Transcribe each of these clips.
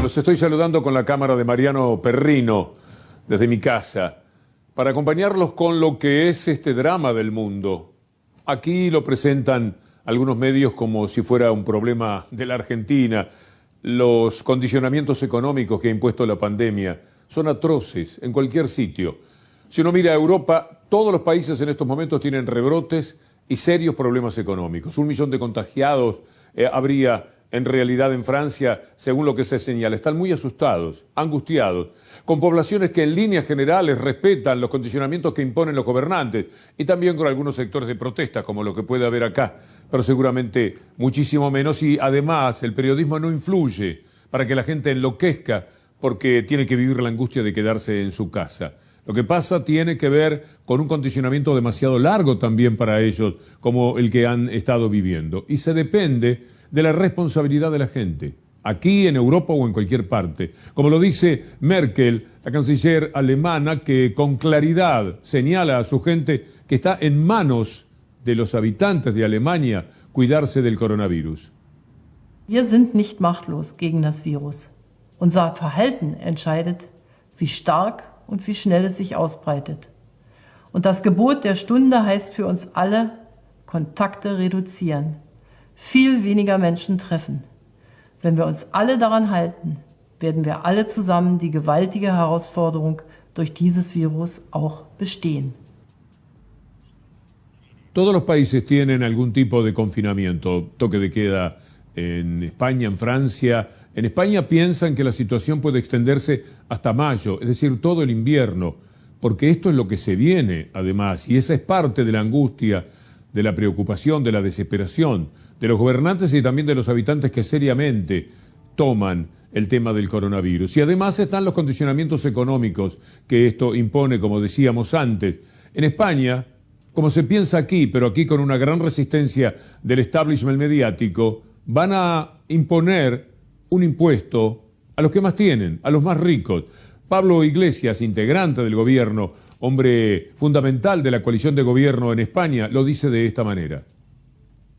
Los estoy saludando con la cámara de Mariano Perrino desde mi casa para acompañarlos con lo que es este drama del mundo. Aquí lo presentan algunos medios como si fuera un problema de la Argentina. Los condicionamientos económicos que ha impuesto la pandemia son atroces en cualquier sitio. Si uno mira a Europa, todos los países en estos momentos tienen rebrotes y serios problemas económicos. 1 millón de contagiados habría en realidad en Francia, según lo que se señala. Están muy asustados, angustiados, con poblaciones que en líneas generales respetan los condicionamientos que imponen los gobernantes y también con algunos sectores de protesta, como lo que puede haber acá, pero seguramente muchísimo menos. Y además el periodismo no influye para que la gente enloquezca porque tiene que vivir la angustia de quedarse en su casa. Lo que pasa tiene que ver con un condicionamiento demasiado largo también para ellos, como el que han estado viviendo. Y se depende de la responsabilidad de la gente, aquí en Europa o en cualquier parte. Como lo dice Merkel, la canciller alemana, que con claridad señala a su gente que está en manos de los habitantes de Alemania cuidarse del coronavirus. Wir sind nicht machtlos gegen das Virus. Unser Verhalten entscheidet, wie stark und wie schnell es sich ausbreitet. Und das Gebot der Stunde heißt für uns alle, Kontakte reduzieren, viel weniger Menschen treffen. Wenn wir uns alle daran halten, werden wir alle zusammen die gewaltige Herausforderung durch dieses Virus auch bestehen. Todos los países tienen algún tipo de confinamiento, toque de queda en España, en Francia. En España piensan que la situación puede extenderse hasta mayo, es decir, todo el invierno, porque esto es lo que se viene, además, y esa es parte de la angustia, de la preocupación, de la desesperación de los gobernantes y también de los habitantes que seriamente toman el tema del coronavirus. Y además están los condicionamientos económicos que esto impone, como decíamos antes. En España, como se piensa aquí, pero aquí con una gran resistencia del establishment mediático, van a imponer un impuesto a los que más tienen, a los más ricos. Pablo Iglesias, integrante del gobierno, hombre fundamental de la coalición de gobierno en España, lo dice de esta manera.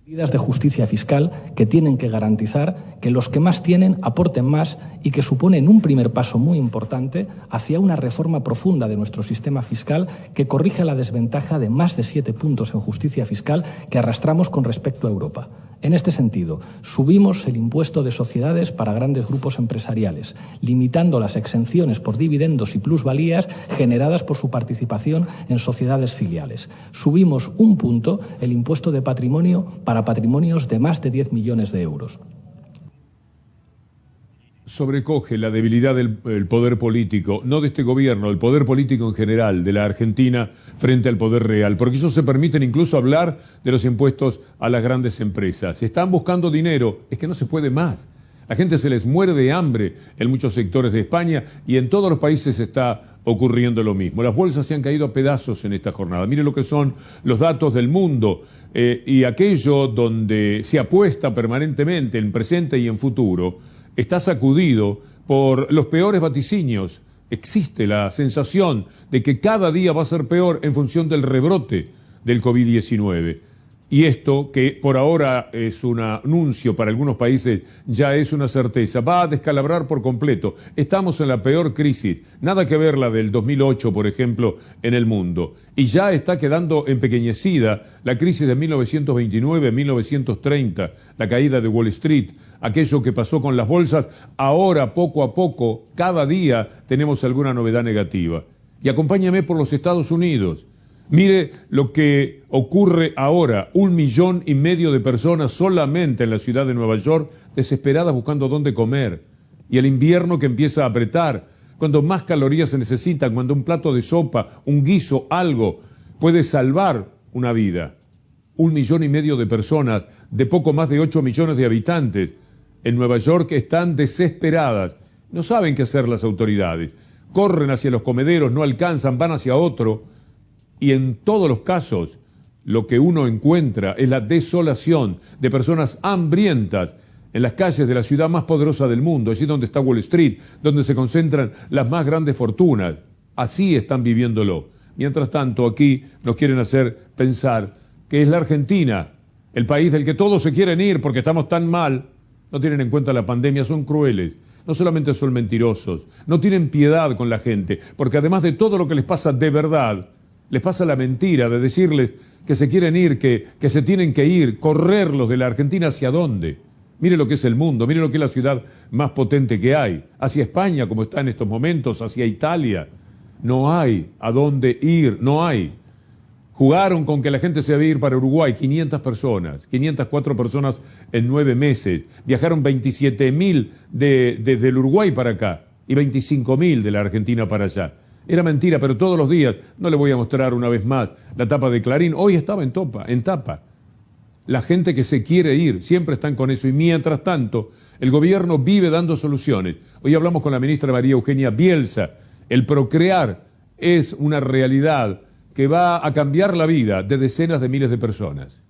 Medidas de justicia fiscal que tienen que garantizar que los que más tienen aporten más y que suponen un primer paso muy importante hacia una reforma profunda de nuestro sistema fiscal que corrige la desventaja de más de 7 puntos en justicia fiscal que arrastramos con respecto a Europa. En este sentido, subimos el impuesto de sociedades para grandes grupos empresariales, limitando las exenciones por dividendos y plusvalías generadas por su participación en sociedades filiales. Subimos 1 punto el impuesto de patrimonio para patrimonios de más de 10 millones de euros. Sobrecoge la debilidad del poder político, no de este gobierno, del poder político en general, de la Argentina frente al poder real, porque eso se permiten incluso hablar de los impuestos a las grandes empresas. Están buscando dinero, es que no se puede más. La gente se les muere de hambre en muchos sectores de España y en todos los países está ocurriendo lo mismo. Las bolsas se han caído a pedazos en esta jornada. Mire lo que son los datos del mundo y aquello donde se apuesta permanentemente en presente y en futuro está sacudido por los peores vaticinios. Existe la sensación de que cada día va a ser peor en función del rebrote del COVID-19. Y esto, que por ahora es un anuncio para algunos países, ya es una certeza. Va a descalabrar por completo. Estamos en la peor crisis. Nada que ver la del 2008, por ejemplo, en el mundo. Y ya está quedando empequeñecida la crisis de 1929-1930, la caída de Wall Street, aquello que pasó con las bolsas. Ahora, poco a poco, cada día tenemos alguna novedad negativa. Y acompáñame por los Estados Unidos. Mire lo que ocurre ahora, 1,5 millones de personas solamente en la ciudad de Nueva York desesperadas buscando dónde comer. Y el invierno que empieza a apretar, cuando más calorías se necesitan, cuando un plato de sopa, un guiso, algo, puede salvar una vida. 1,5 millones de personas, de poco más de 8 millones de habitantes, en Nueva York están desesperadas. No saben qué hacer las autoridades. Corren hacia los comederos, no alcanzan, van hacia otro. Y en todos los casos, lo que uno encuentra es la desolación de personas hambrientas en las calles de la ciudad más poderosa del mundo, allí donde está Wall Street, donde se concentran las más grandes fortunas. Así están viviéndolo. Mientras tanto, aquí nos quieren hacer pensar que es la Argentina, el país del que todos se quieren ir porque estamos tan mal. No tienen en cuenta la pandemia, son crueles. no solamente son mentirosos, no tienen piedad con la gente, porque además de todo lo que les pasa de verdad, les pasa la mentira de decirles que se quieren ir, que se tienen que ir, correrlos de la Argentina ¿hacia dónde? Mire lo que es el mundo, mire lo que es la ciudad más potente que hay, hacia España como está en estos momentos, hacia Italia. No hay a dónde ir, no hay. Jugaron con que la gente se debe ir para Uruguay, 500 personas, 504 personas en 9 meses. Viajaron 27.000 desde el Uruguay para acá y 25.000 de la Argentina para allá. Era mentira, pero todos los días, no le voy a mostrar una vez más la tapa de Clarín, hoy estaba en tapa. La gente que se quiere ir, siempre están con eso y mientras tanto, el gobierno vive dando soluciones. Hoy hablamos con la ministra María Eugenia Bielsa. El procrear es una realidad que va a cambiar la vida de decenas de miles de personas.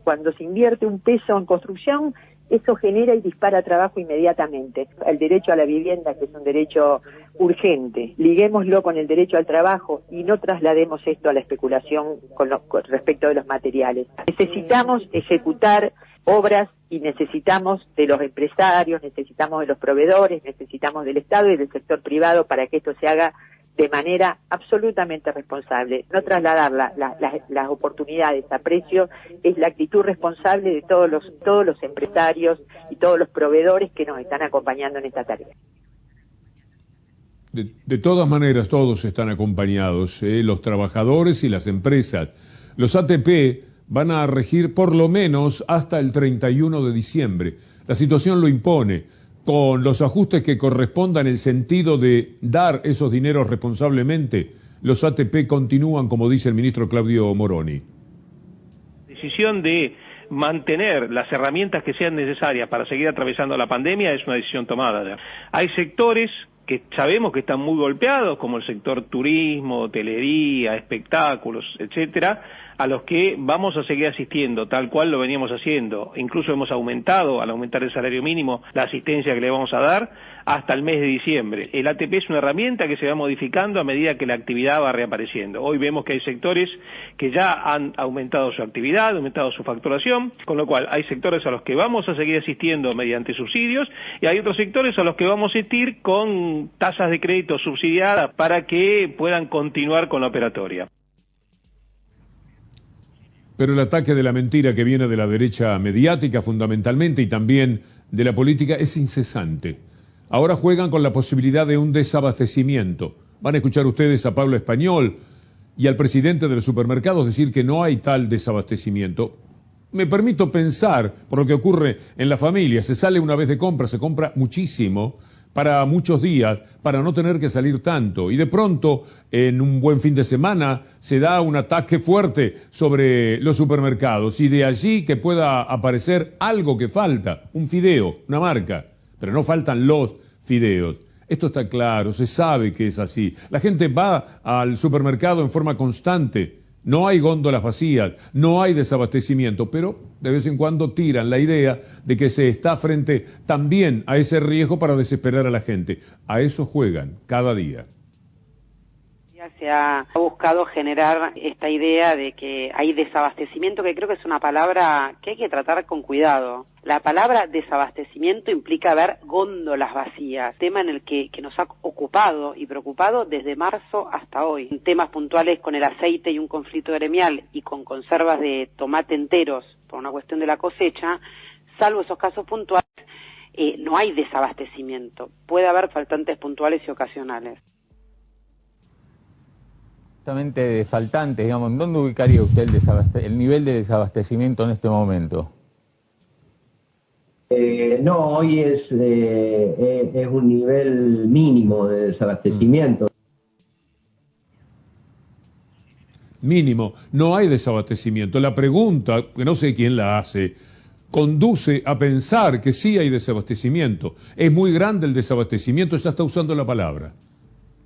Cuando se invierte un peso en construcción, eso genera y dispara trabajo inmediatamente. El derecho a la vivienda, que es un derecho urgente, liguémoslo con el derecho al trabajo y no traslademos esto a la especulación con respecto de los materiales. Necesitamos ejecutar obras y necesitamos de los empresarios, necesitamos de los proveedores, necesitamos del Estado y del sector privado para que esto se haga de manera absolutamente responsable. No trasladar las oportunidades a precio es la actitud responsable de todos los empresarios y todos los proveedores que nos están acompañando en esta tarea. De todas maneras, todos están acompañados, los trabajadores y las empresas. Los ATP van a regir por lo menos hasta el 31 de diciembre. La situación lo impone, con los ajustes que correspondan en el sentido de dar esos dineros responsablemente. Los ATP continúan, como dice el ministro Claudio Moroni. Decisión de mantener las herramientas que sean necesarias para seguir atravesando la pandemia es una decisión tomada. Hay sectores que sabemos que están muy golpeados, como el sector turismo, hotelería, espectáculos, etcétera, a los que vamos a seguir asistiendo, tal cual lo veníamos haciendo. Incluso hemos aumentado, al aumentar el salario mínimo, la asistencia que le vamos a dar hasta el mes de diciembre. El ATP es una herramienta que se va modificando a medida que la actividad va reapareciendo. Hoy vemos que hay sectores que ya han aumentado su actividad, aumentado su facturación, con lo cual hay sectores a los que vamos a seguir asistiendo mediante subsidios y hay otros sectores a los que vamos a asistir con tasas de crédito subsidiadas para que puedan continuar con la operatoria. Pero el ataque de la mentira que viene de la derecha mediática fundamentalmente y también de la política es incesante. Ahora juegan con la posibilidad de un desabastecimiento. Van a escuchar ustedes a Pablo Español y al presidente de los supermercados decir que no hay tal desabastecimiento. Me permito pensar por lo que ocurre en la familia. Se sale una vez de compra, se compra muchísimo para muchos días, para no tener que salir tanto. Y de pronto, en un buen fin de semana, se da un ataque fuerte sobre los supermercados. Y de allí que pueda aparecer algo que falta, un fideo, una marca. Pero no faltan los fideos. Esto está claro, se sabe que es así. La gente va al supermercado en forma constante. No hay góndolas vacías, no hay desabastecimiento, pero de vez en cuando tiran la idea de que se está frente también a ese riesgo para desesperar a la gente. A eso juegan cada día. Se ha buscado generar esta idea de que hay desabastecimiento, que creo que es una palabra que hay que tratar con cuidado. La palabra desabastecimiento implica ver góndolas vacías, tema en el que nos ha ocupado y preocupado desde marzo hasta hoy. En temas puntuales con el aceite y un conflicto gremial y con conservas de tomate enteros por una cuestión de la cosecha, salvo esos casos puntuales, no hay desabastecimiento. Puede haber faltantes puntuales y ocasionales. Justamente de faltantes, digamos, ¿dónde ubicaría usted el nivel de desabastecimiento en este momento? No, hoy es un nivel mínimo de desabastecimiento. Mínimo, no hay desabastecimiento. La pregunta, que no sé quién la hace, conduce a pensar que sí hay desabastecimiento. Es muy grande el desabastecimiento, ya está usando la palabra.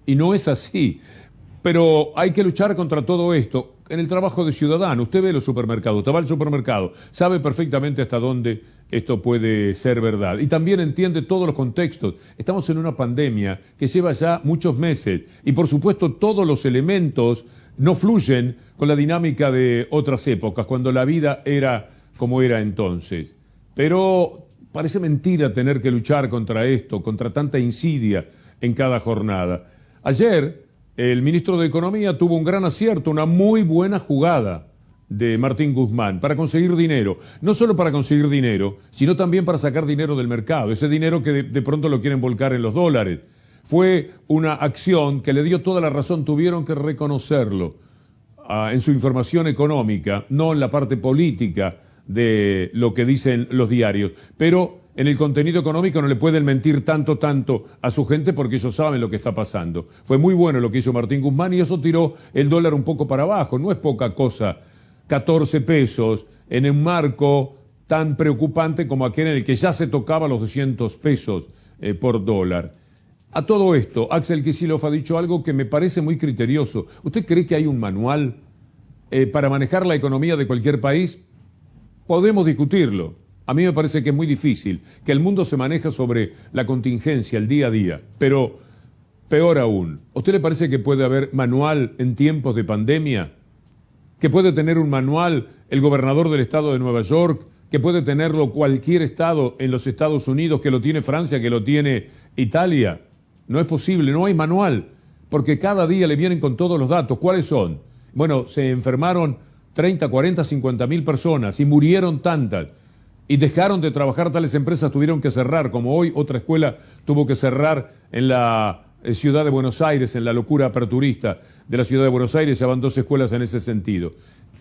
Y no es así. Pero hay que luchar contra todo esto en el trabajo de ciudadano. Usted ve los supermercados, usted va al supermercado, sabe perfectamente hasta dónde esto puede ser verdad. Y también entiende todos los contextos. Estamos en una pandemia que lleva ya muchos meses y por supuesto todos los elementos no fluyen con la dinámica de otras épocas, cuando la vida era como era entonces. Pero Parece mentira tener que luchar contra esto, contra tanta insidia en cada jornada. Ayer, el ministro de Economía tuvo un gran acierto, una muy buena jugada de Martín Guzmán para conseguir dinero. No solo para conseguir dinero, sino también para sacar dinero del mercado. Ese dinero que de pronto lo quieren volcar en los dólares. Fue una acción que le dio toda la razón, tuvieron que reconocerlo en su información económica, no en la parte política de lo que dicen los diarios, pero en el contenido económico no le pueden mentir tanto a su gente porque ellos saben lo que está pasando. Fue muy bueno lo que hizo Martín Guzmán y eso tiró el dólar un poco para abajo, no es poca cosa, 14 pesos en un marco tan preocupante como aquel en el que ya se tocaba los 200 pesos por dólar. A todo esto, Axel Kicillof ha dicho algo que me parece muy criterioso. ¿Usted cree que hay un manual para manejar la economía de cualquier país? Podemos discutirlo. A mí me parece que es muy difícil, que el mundo se maneja sobre la contingencia, el día a día. Pero, peor aún, ¿a usted le parece que puede haber manual en tiempos de pandemia? ¿Que puede tener un manual el gobernador del estado de Nueva York? ¿Que puede tenerlo cualquier estado en los Estados Unidos? ¿Que lo tiene Francia? ¿Que lo tiene Italia? No es posible, no hay manual, porque cada día le vienen con todos los datos. ¿Cuáles son? Bueno, se enfermaron 30, 40, 50 mil personas y murieron tantas. Y dejaron de trabajar tales empresas, tuvieron que cerrar, como hoy otra escuela tuvo que cerrar en la ciudad de Buenos Aires, en la locura aperturista de la ciudad de Buenos Aires, ya van 2 escuelas en ese sentido.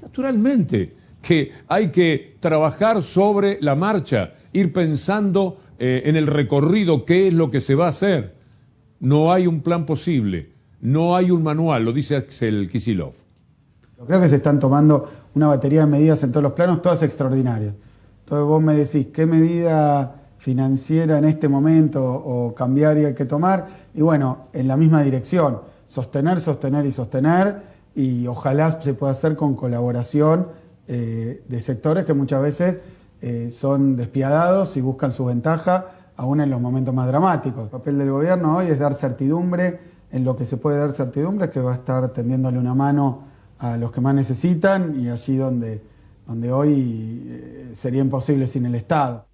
Naturalmente que hay que trabajar sobre la marcha, ir pensando en el recorrido, qué es lo que se va a hacer. No hay un plan posible, no hay un manual, lo dice Axel Kicillof. Creo que se están tomando una batería de medidas en todos los planos, todas extraordinarias. Entonces vos me decís, ¿qué medida financiera en este momento o cambiaria hay que tomar? Y bueno, en la misma dirección, sostener, sostener y sostener, y ojalá se pueda hacer con colaboración de sectores que muchas veces son despiadados y buscan su ventaja, aún en los momentos más dramáticos. El papel del gobierno hoy es dar certidumbre, en lo que se puede dar certidumbre, que va a estar tendiéndole una mano a los que más necesitan y allí donde hoy sería imposible sin el Estado.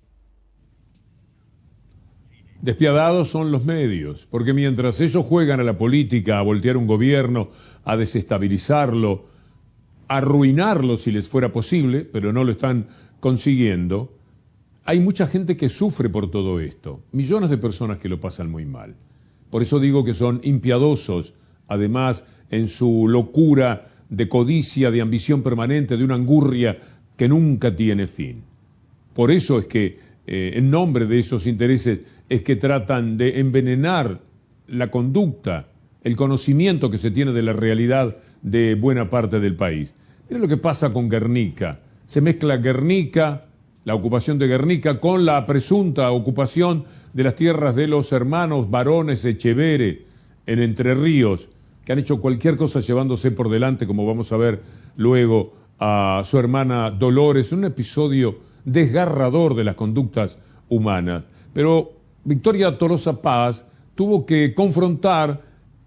Despiadados son los medios, porque mientras ellos juegan a la política, a voltear un gobierno, a desestabilizarlo, a arruinarlo si les fuera posible, pero no lo están consiguiendo, hay mucha gente que sufre por todo esto, millones de personas que lo pasan muy mal. Por eso digo que son impiadosos, además en su locura de codicia, de ambición permanente, de una angurria que nunca tiene fin. Por eso es que, en nombre de esos intereses, es que tratan de envenenar la conducta, el conocimiento que se tiene de la realidad de buena parte del país. Miren lo que pasa con Guernica. Se mezcla Guernica, la ocupación de Guernica, con la presunta ocupación de las tierras de los hermanos varones Echeverre en Entre Ríos, que han hecho cualquier cosa llevándose por delante, como vamos a ver luego, a su hermana Dolores, un episodio desgarrador de las conductas humanas. Pero Victoria Tolosa Paz tuvo que confrontar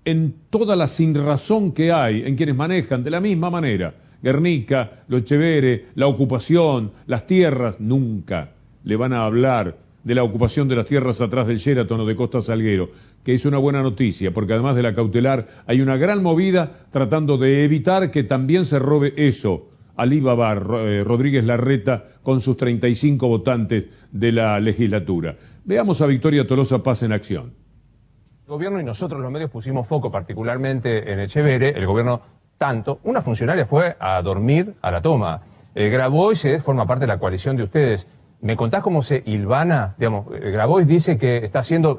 en toda la sinrazón que hay en quienes manejan de la misma manera Guernica, lo Echeverre, la ocupación, las tierras. Nunca le van a hablar de la ocupación de las tierras atrás del Sheraton o de Costa Salguero, que es una buena noticia, porque además de la cautelar hay una gran movida tratando de evitar que también se robe eso. Alí Baba Rodríguez Larreta con sus 35 votantes de la legislatura. Veamos a Victoria Tolosa Paz en acción. El gobierno y nosotros los medios pusimos foco particularmente en Echeverre, el gobierno tanto. Una funcionaria fue a dormir a la toma. Grabois forma parte de la coalición de ustedes. ¿Me contás cómo se hilvana? Digamos, Grabois dice que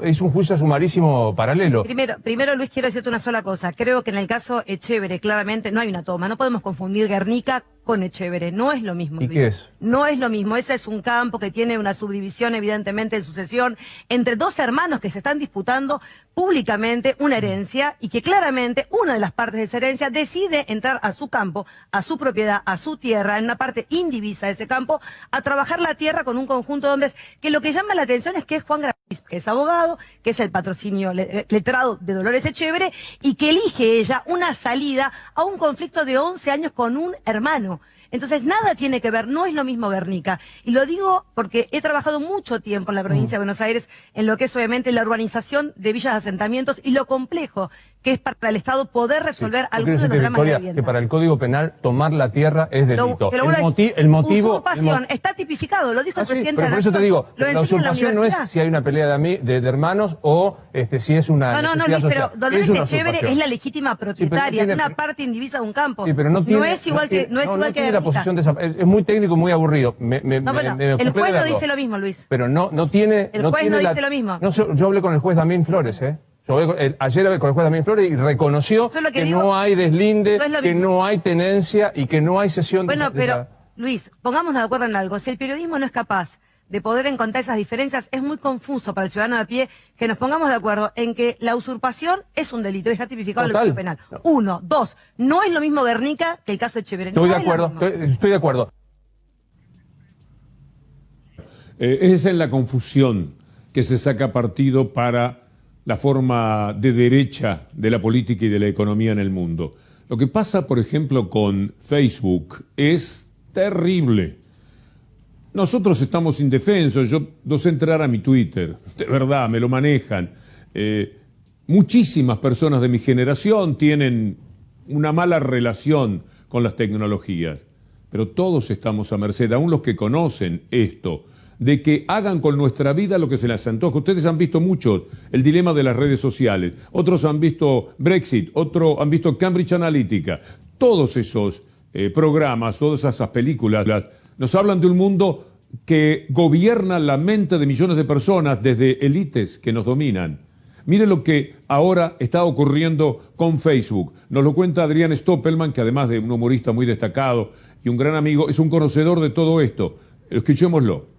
es un juicio sumarísimo paralelo. Primero, Luis, quiero decirte una sola cosa. Creo que en el caso Echeverre, claramente, no hay una toma. No podemos confundir Guernica con Echeverre. No es lo mismo. ¿Y qué es? No es lo mismo. Ese es un campo que tiene una subdivisión, evidentemente, en sucesión, entre 2 hermanos que se están disputando públicamente una herencia y que claramente una de las partes de esa herencia decide entrar a su campo, a su propiedad, a su tierra, en una parte indivisa de ese campo, a trabajar la tierra con un conjunto de hombres que lo que llama la atención es que es Juan Grabois, que es abogado, que es el patrocinio letrado de Dolores Echeverre y que elige ella una salida a un conflicto de 11 años con un hermano. Entonces nada tiene que ver, no es lo mismo Guernica. Y lo digo porque he trabajado mucho tiempo en la provincia de Buenos Aires en lo que es obviamente la urbanización de villas de asentamientos y lo complejo que es para el Estado poder resolver algunos de los dramas de la vivienda. Que para el Código Penal tomar la tierra es delito. El motivo... Usurpación, está tipificado, lo dijo el presidente pero de la por eso te digo, la usurpación no es universidad. si hay una pelea de hermanos o si es una No, necesidad social. pero Dolores Es una Echevere usurpación. es la legítima propietaria, tiene- una parte indivisa de un campo. Sí, pero no es igual que tiene la Guernica. posición de esa... Es muy técnico, muy aburrido. No, bueno, me el ocupé juez de no verlo. dice lo mismo, Luis. Pero no tiene... El juez no tiene dice lo mismo. No, yo hablé con el juez Damián Flores, Yo ayer hablé con el juez Damián Flores y reconoció Yo lo que que digo, no hay deslinde, no es lo que mismo. no hay tenencia y que no hay cesión Bueno, de pero, Luis, pongámonos de acuerdo en algo. Si el periodismo no es capaz de poder encontrar esas diferencias, es muy confuso para el ciudadano de a pie que nos pongamos de acuerdo en que la usurpación es un delito y está tipificado en el Código Penal. 1, 2, no es lo mismo Guernica que el caso de Echevere. Estoy No de es lo acuerdo, mismo. estoy de acuerdo. Esa es la confusión que se saca partido para la forma de derecha de la política y de la economía en el mundo. Lo que pasa, por ejemplo, con Facebook es terrible. Nosotros estamos indefensos, yo no sé entrar a mi Twitter, de verdad, me lo manejan. Muchísimas personas de mi generación tienen una mala relación con las tecnologías, pero todos estamos a merced, aún los que conocen esto, de que hagan con nuestra vida lo que se les antoja. Ustedes han visto muchos el dilema de las redes sociales, otros han visto Brexit, otros han visto Cambridge Analytica. Todos esos programas, todas esas películas nos hablan de un mundo que gobierna la mente de millones de personas desde élites que nos dominan. Mire lo que ahora está ocurriendo con Facebook. Nos lo cuenta Adrián Stoppelman, que además de un humorista muy destacado y un gran amigo, es un conocedor de todo esto. Escuchémoslo.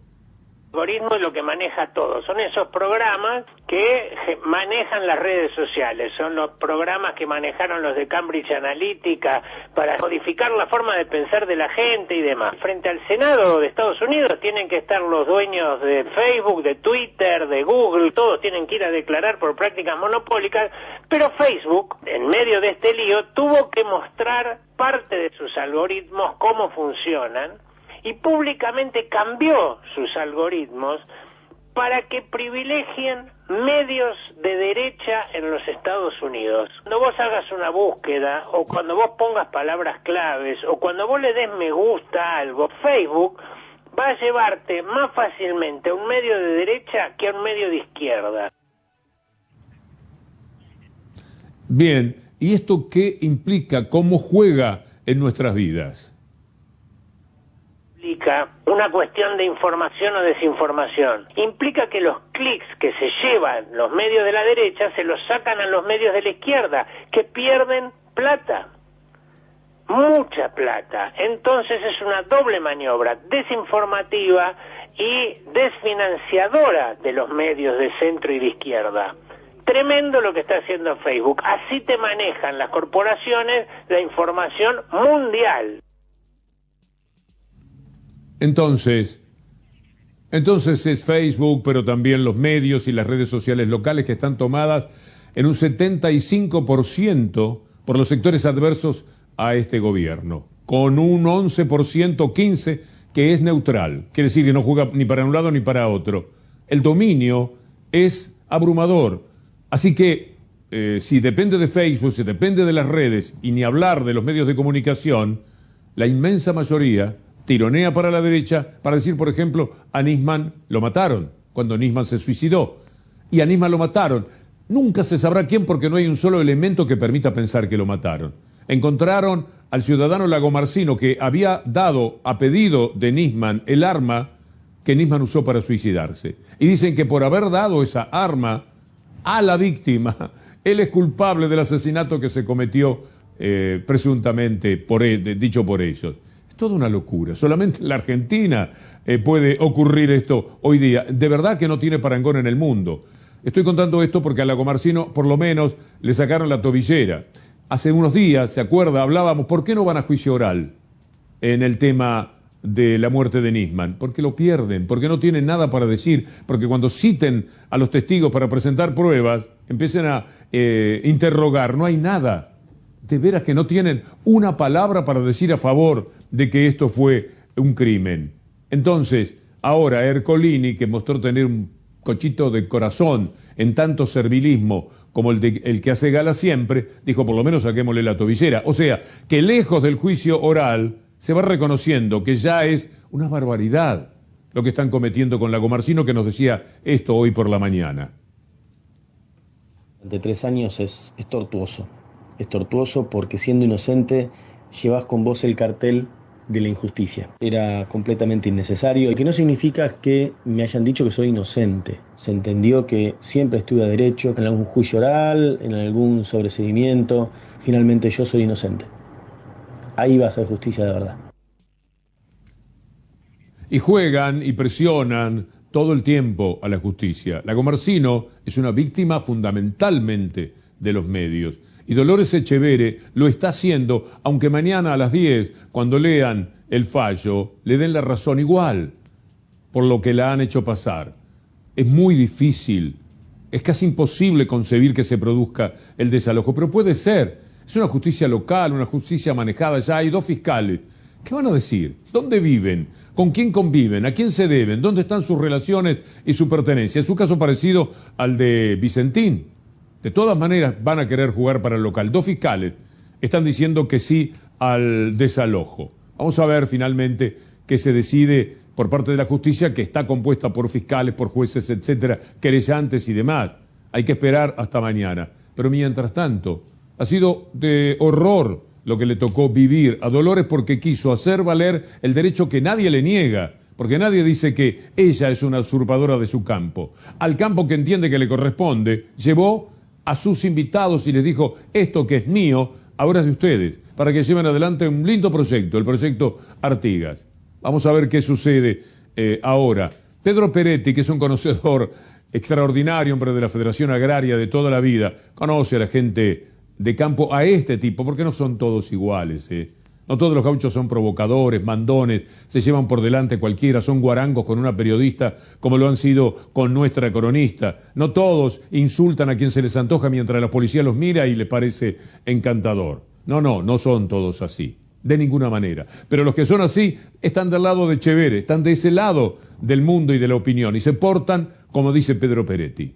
El algoritmo es lo que maneja todo. Son esos programas que manejan las redes sociales. Son los programas que manejaron los de Cambridge Analytica para modificar la forma de pensar de la gente y demás. Frente al Senado de Estados Unidos tienen que estar los dueños de Facebook, de Twitter, de Google. Todos tienen que ir a declarar por prácticas monopólicas. Pero Facebook, en medio de este lío, tuvo que mostrar parte de sus algoritmos, cómo funcionan, y públicamente cambió sus algoritmos para que privilegien medios de derecha en los Estados Unidos. Cuando vos hagas una búsqueda, o cuando vos pongas palabras claves, o cuando vos le des me gusta a algo, Facebook va a llevarte más fácilmente a un medio de derecha que a un medio de izquierda. Bien, ¿y esto qué implica? ¿Cómo juega en nuestras vidas? Implica una cuestión de información o desinformación. Implica que los clics que se llevan los medios de la derecha se los sacan a los medios de la izquierda, que pierden plata. Mucha plata. Entonces es una doble maniobra desinformativa y desfinanciadora de los medios de centro y de izquierda. Tremendo lo que está haciendo Facebook. Así te manejan las corporaciones la información mundial. Entonces es Facebook, pero también los medios y las redes sociales locales que están tomadas en un 75% por los sectores adversos a este gobierno, con un 11%, 15% que es neutral, quiere decir que no juega ni para un lado ni para otro. El dominio es abrumador, así que si depende de Facebook, si depende de las redes y ni hablar de los medios de comunicación, la inmensa mayoría tironea para la derecha para decir, por ejemplo, a Nisman lo mataron, cuando Nisman se suicidó. Y a Nisman lo mataron. Nunca se sabrá quién porque no hay un solo elemento que permita pensar que lo mataron. Encontraron al ciudadano Lagomarsino que había dado a pedido de Nisman el arma que Nisman usó para suicidarse. Y dicen que por haber dado esa arma a la víctima, él es culpable del asesinato que se cometió presuntamente dicho por ellos. Toda una locura. Solamente en la Argentina puede ocurrir esto hoy día. De verdad que no tiene parangón en el mundo. Estoy contando esto porque a Lagomarsino por lo menos le sacaron la tobillera. Hace unos días, ¿se acuerda? Hablábamos, ¿por qué no van a juicio oral en el tema de la muerte de Nisman? Porque lo pierden, porque no tienen nada para decir, porque cuando citen a los testigos para presentar pruebas, empiecen a interrogar, no hay nada. de veras que no tienen una palabra para decir a favor de que esto fue un crimen. Entonces, ahora Ercolini, que mostró tener un cochito de corazón en tanto servilismo como el que hace gala siempre, dijo, por lo menos saquémosle la tobillera. O sea, que lejos del juicio oral se va reconociendo que ya es una barbaridad lo que están cometiendo con Lagomarsino, que nos decía esto hoy por la mañana. De 3 años es tortuoso. Es tortuoso porque siendo inocente llevas con vos el cartel de la injusticia. Era completamente innecesario, y que no significa que me hayan dicho que soy inocente. Se entendió que siempre estuve a derecho en algún juicio oral, en algún sobreseimiento. Finalmente yo soy inocente. Ahí va a ser justicia de verdad. Y juegan y presionan todo el tiempo a la justicia. Lagomarsino es una víctima fundamentalmente de los medios. Y Dolores Echeverre lo está haciendo, aunque mañana a las 10, cuando lean el fallo, le den la razón igual por lo que la han hecho pasar. Es muy difícil, es casi imposible concebir que se produzca el desalojo, pero puede ser. Es una justicia local, una justicia manejada, ya hay 2 fiscales. ¿Qué van a decir? ¿Dónde viven? ¿Con quién conviven? ¿A quién se deben? ¿Dónde están sus relaciones y su pertenencia? Es un caso parecido al de Vicentín. De todas maneras van a querer jugar para el local. 2 fiscales están diciendo que sí al desalojo. Vamos a ver finalmente qué se decide por parte de la justicia, que está compuesta por fiscales, por jueces, etcétera, querellantes y demás. Hay que esperar hasta mañana. Pero mientras tanto, ha sido de horror lo que le tocó vivir a Dolores, porque quiso hacer valer el derecho que nadie le niega. Porque nadie dice que ella es una usurpadora de su campo. Al campo que entiende que le corresponde, llevó a sus invitados y les dijo, esto que es mío, ahora es de ustedes, para que lleven adelante un lindo proyecto, el proyecto Artigas. Vamos a ver qué sucede ahora. Pedro Peretti, que es un conocedor extraordinario, hombre de la Federación Agraria de toda la vida, conoce a la gente de campo, a este tipo, porque no son todos iguales, No todos los gauchos son provocadores, mandones, se llevan por delante cualquiera, son guarangos con una periodista como lo han sido con nuestra cronista. No todos insultan a quien se les antoja mientras la policía los mira y les parece encantador. No son todos así, de ninguna manera. Pero los que son así están del lado de Echeverre, están de ese lado del mundo y de la opinión y se portan como dice Pedro Peretti.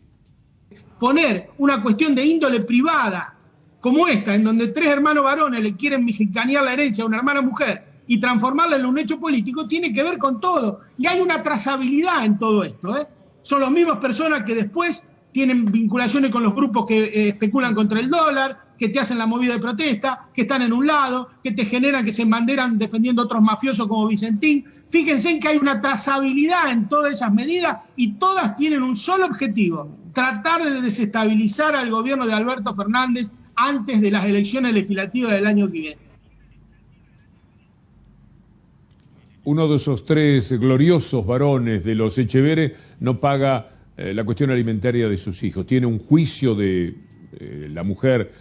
Poner una cuestión de índole privada como esta, en donde 3 hermanos varones le quieren mexicanear la herencia a una hermana mujer y transformarla en un hecho político, tiene que ver con todo. Y hay una trazabilidad en todo esto, Son las mismas personas que después tienen vinculaciones con los grupos que especulan contra el dólar, que te hacen la movida de protesta, que están en un lado, que te generan que se embanderan defendiendo a otros mafiosos como Vicentín. Fíjense en que hay una trazabilidad en todas esas medidas y todas tienen un solo objetivo: tratar de desestabilizar al gobierno de Alberto Fernández antes de las elecciones legislativas del año que viene. Uno de esos 3 gloriosos varones de los Echeverre no paga la cuestión alimentaria de sus hijos. Tiene un juicio de la mujer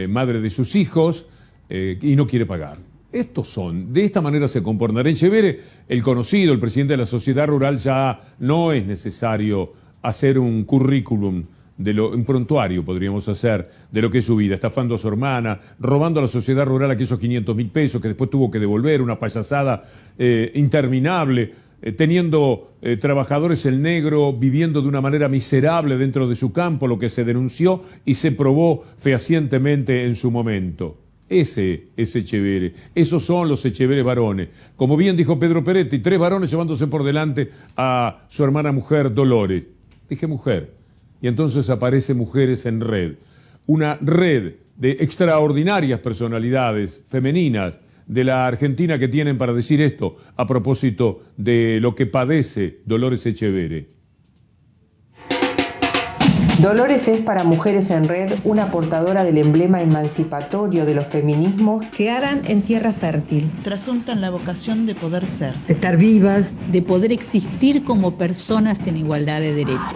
madre de sus hijos y no quiere pagar. De esta manera se comportará Echeverre, el conocido, el presidente de la Sociedad Rural. Ya no es necesario hacer un currículum, un prontuario podríamos hacer, de lo que es su vida, estafando a su hermana, robando a la Sociedad Rural aquellos 500.000 pesos que después tuvo que devolver, una payasada interminable, teniendo trabajadores en negro, viviendo de una manera miserable dentro de su campo, lo que se denunció y se probó fehacientemente en su momento. Ese es Echeverre, esos son los Echeverre varones. Como bien dijo Pedro Peretti, 3 varones llevándose por delante a su hermana mujer Dolores. Dije mujer. Y entonces aparece Mujeres en Red, una red de extraordinarias personalidades femeninas de la Argentina que tienen para decir esto a propósito de lo que padece Dolores Echeverre. Dolores es para Mujeres en Red una portadora del emblema emancipatorio de los feminismos que aran en tierra fértil, trasuntan la vocación de poder ser, de estar vivas, de poder existir como personas en igualdad de derechos.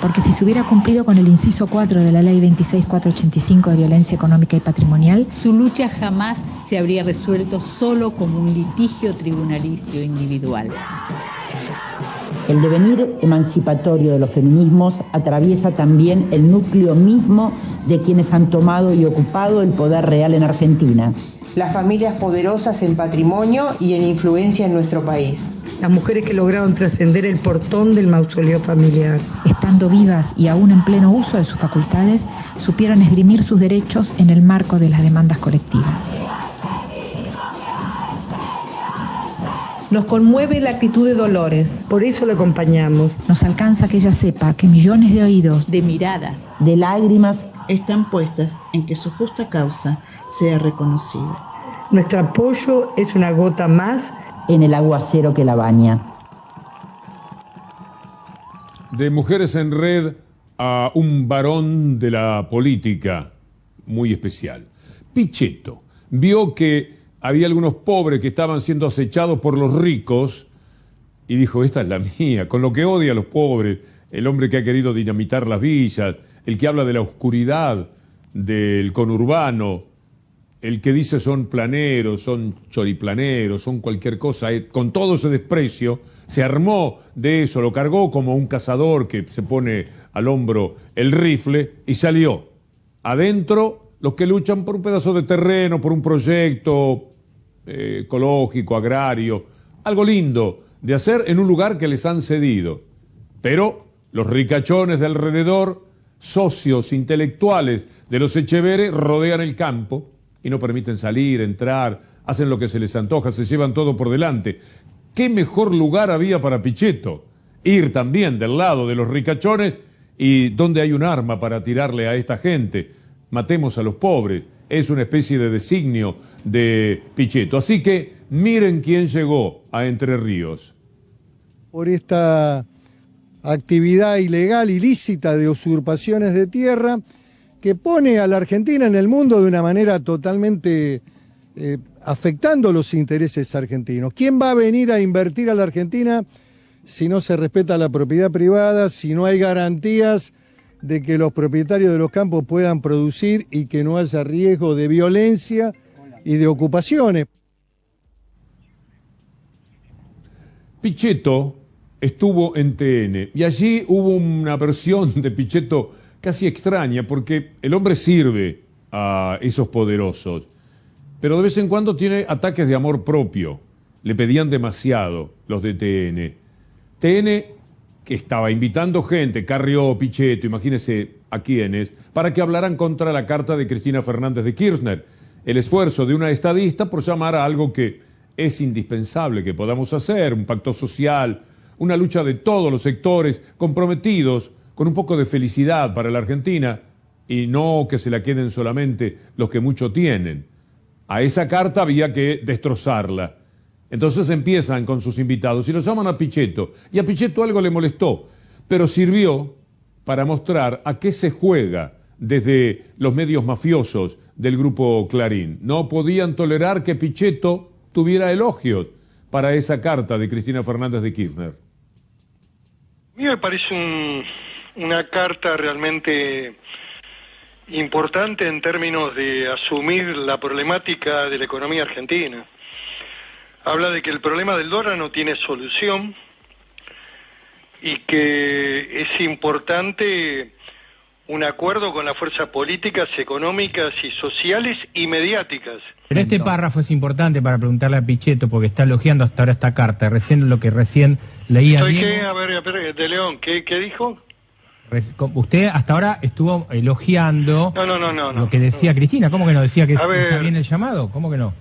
Porque si se hubiera cumplido con el inciso 4 de la Ley 26.485 de violencia económica y patrimonial, su lucha jamás se habría resuelto solo como un litigio tribunalicio individual. El devenir emancipatorio de los feminismos atraviesa también el núcleo mismo de quienes han tomado y ocupado el poder real en Argentina. Las familias poderosas en patrimonio y en influencia en nuestro país. Las mujeres que lograron trascender el portón del mausoleo familiar. Estando vivas y aún en pleno uso de sus facultades, supieron esgrimir sus derechos en el marco de las demandas colectivas. Nos conmueve la actitud de Dolores, por eso la acompañamos. Nos alcanza que ella sepa que millones de oídos, de miradas, de lágrimas, están puestas en que su justa causa sea reconocida. Nuestro apoyo es una gota más en el aguacero que la baña. De Mujeres en Red a un varón de la política muy especial. Pichetto vio que había algunos pobres que estaban siendo acechados por los ricos y dijo, esta es la mía, con lo que odia a los pobres, el hombre que ha querido dinamitar las villas, el que habla de la oscuridad del conurbano, el que dice son planeros, son choriplaneros, son cualquier cosa, con todo ese desprecio, se armó de eso, lo cargó como un cazador que se pone al hombro el rifle y salió. Adentro, los que luchan por un pedazo de terreno, por un proyecto ecológico, agrario, algo lindo de hacer en un lugar que les han cedido. Pero los ricachones de alrededor, socios intelectuales de los Etcheverry, rodean el campo y no permiten salir, entrar, hacen lo que se les antoja, se llevan todo por delante. ¿Qué mejor lugar había para Pichetto? Ir también del lado de los ricachones y donde hay un arma para tirarle a esta gente. Matemos a los pobres. Es una especie de designio de Pichetto. Así que miren quién llegó a Entre Ríos. Por esta actividad ilegal, ilícita de usurpaciones de tierra, que pone a la Argentina en el mundo de una manera totalmente afectando los intereses argentinos. ¿Quién va a venir a invertir a la Argentina si no se respeta la propiedad privada, si no hay garantías de que los propietarios de los campos puedan producir y que no haya riesgo de violencia y de ocupaciones? Pichetto estuvo en TN y allí hubo una versión de Pichetto casi extraña porque el hombre sirve a esos poderosos, pero de vez en cuando tiene ataques de amor propio. Le pedían demasiado los de TN. TN que estaba invitando gente, Carrió, Pichetto, imagínense a quiénes, para que hablaran contra la carta de Cristina Fernández de Kirchner. El esfuerzo de una estadista por llamar a algo que es indispensable que podamos hacer, un pacto social, una lucha de todos los sectores comprometidos con un poco de felicidad para la Argentina y no que se la queden solamente los que mucho tienen. A esa carta había que destrozarla. Entonces empiezan con sus invitados y lo llaman a Pichetto. Y a Pichetto algo le molestó, pero sirvió para mostrar a qué se juega desde los medios mafiosos del grupo Clarín. No podían tolerar que Pichetto tuviera elogios para esa carta de Cristina Fernández de Kirchner. A mí me parece una carta realmente importante en términos de asumir la problemática de la economía argentina. Habla de que el problema del dólar no tiene solución y que es importante un acuerdo con las fuerzas políticas, económicas y sociales y mediáticas. Pero este párrafo es importante para preguntarle a Pichetto porque está elogiando hasta ahora esta carta, lo que recién leía. A ver, de León, ¿qué dijo? Usted hasta ahora estuvo elogiando No. lo que decía Cristina. ¿Cómo que no? ¿Decía que está bien el llamado? ¿Cómo que no?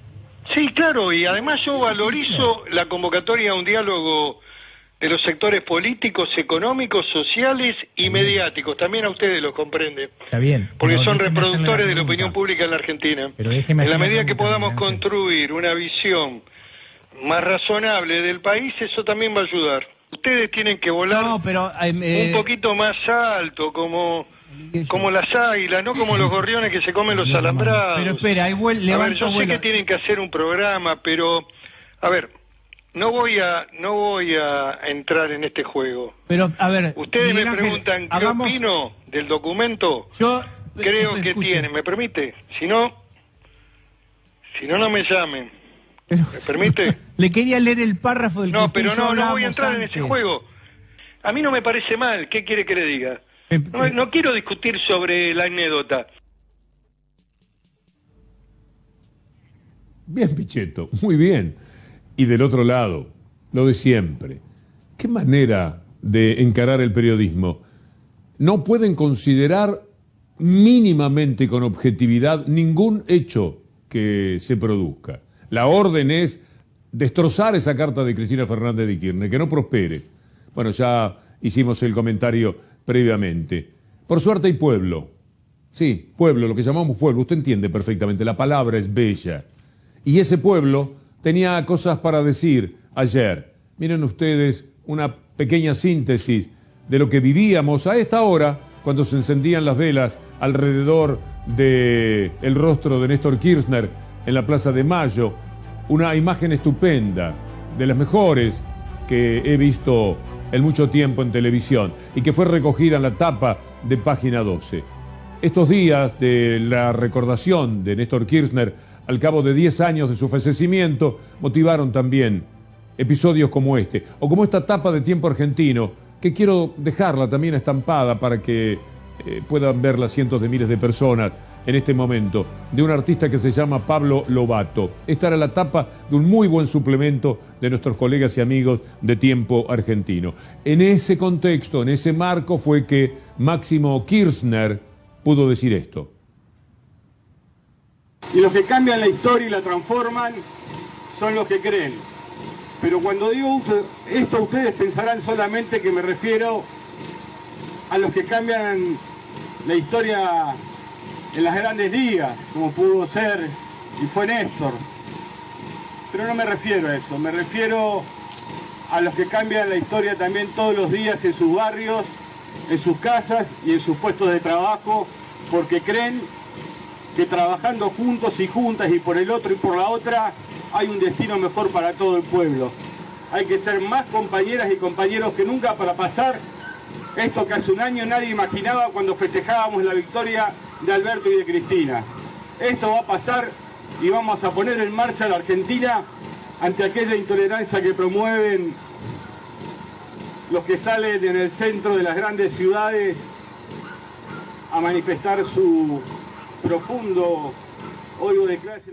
Sí, claro, y además yo valorizo la convocatoria a un diálogo de los sectores políticos, económicos, sociales y mediáticos. También a ustedes los comprende. Está bien. Porque son reproductores de la opinión pública en la Argentina. En la medida que podamos construir una visión más razonable del país, eso también va a ayudar. Ustedes tienen que volar un poquito más alto, como las águilas, no como los gorriones que se comen los alambrados. Pero espera, yo sé que tienen que hacer un programa, pero, a ver, no voy a entrar en este juego. Pero, a ver, ustedes me preguntan qué opino del documento. Yo creo que tiene, ¿me permite? Si no, no me llamen. ¿Me permite? Le quería leer el párrafo del que pero no voy a entrar en ese juego. A mí no me parece mal, ¿qué quiere que le diga? No quiero discutir sobre la anécdota. Bien, Pichetto, muy bien. Y del otro lado, lo de siempre. ¿Qué manera de encarar el periodismo? No pueden considerar mínimamente con objetividad ningún hecho que se produzca. La orden es destrozar esa carta de Cristina Fernández de Kirchner, que no prospere. Bueno, ya hicimos el comentario previamente. Por suerte hay pueblo. Sí, pueblo, lo que llamamos pueblo. Usted entiende perfectamente, la palabra es bella. Y ese pueblo tenía cosas para decir ayer. Miren ustedes una pequeña síntesis de lo que vivíamos a esta hora cuando se encendían las velas alrededor del rostro de Néstor Kirchner en la Plaza de Mayo. Una imagen estupenda, de las mejores que he visto en mucho tiempo en televisión y que fue recogida en la tapa de Página 12. Estos días de la recordación de Néstor Kirchner al cabo de 10 años de su fallecimiento motivaron también episodios como este, o como esta tapa de Tiempo Argentino, que quiero dejarla también estampada para que puedan verla cientos de miles de personas en este momento, de un artista que se llama Pablo Lobato. Esta era la tapa de un muy buen suplemento de nuestros colegas y amigos de Tiempo Argentino. En ese contexto, en ese marco, fue que Máximo Kirchner pudo decir esto. Y los que cambian la historia y la transforman son los que creen. Pero cuando digo esto, ustedes pensarán solamente que me refiero a los que cambian la historia en las grandes ligas, como pudo ser y fue Néstor. Pero no me refiero a eso, me refiero a los que cambian la historia también todos los días en sus barrios, en sus casas y en sus puestos de trabajo, porque creen que trabajando juntos y juntas y por el otro y por la otra, hay un destino mejor para todo el pueblo. Hay que ser más compañeras y compañeros que nunca para pasar esto que hace un año nadie imaginaba cuando festejábamos la victoria de Alberto y de Cristina. Esto va a pasar y vamos a poner en marcha a la Argentina ante aquella intolerancia que promueven los que salen en el centro de las grandes ciudades a manifestar su profundo odio de clase.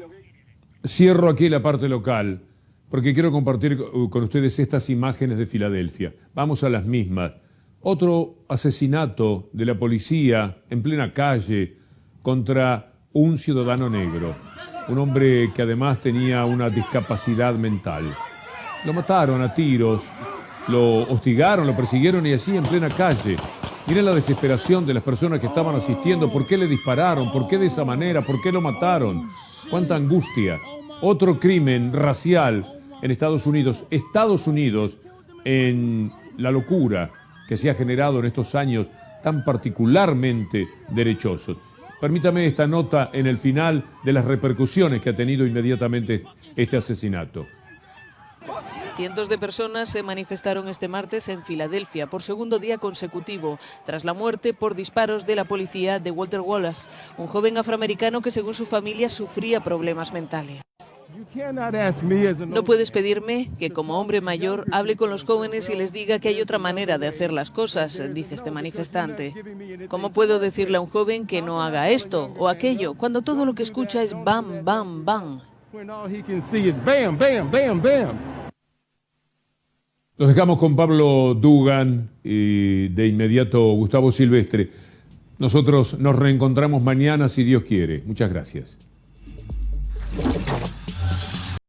Cierro aquí la parte local porque quiero compartir con ustedes estas imágenes de Filadelfia. Vamos a las mismas. Otro asesinato de la policía en plena calle contra un ciudadano negro, un hombre que además tenía una discapacidad mental. Lo mataron a tiros, lo hostigaron, lo persiguieron y así en plena calle. Miren la desesperación de las personas que estaban asistiendo. ¿Por qué le dispararon? ¿Por qué de esa manera? ¿Por qué lo mataron? ¡Cuánta angustia! Otro crimen racial en Estados Unidos. Estados Unidos en la locura que se ha generado en estos años tan particularmente derechosos. Permítame esta nota en el final de las repercusiones que ha tenido inmediatamente este asesinato. Cientos de personas se manifestaron este martes en Filadelfia por segundo día consecutivo, tras la muerte por disparos de la policía de Walter Wallace, un joven afroamericano que según su familia sufría problemas mentales. No puedes pedirme que como hombre mayor hable con los jóvenes y les diga que hay otra manera de hacer las cosas, dice este manifestante. ¿Cómo puedo decirle a un joven que no haga esto o aquello cuando todo lo que escucha es bam, bam, bam? Los dejamos con Pablo Dugan y de inmediato Gustavo Silvestre. Nosotros nos reencontramos mañana si Dios quiere. Muchas gracias.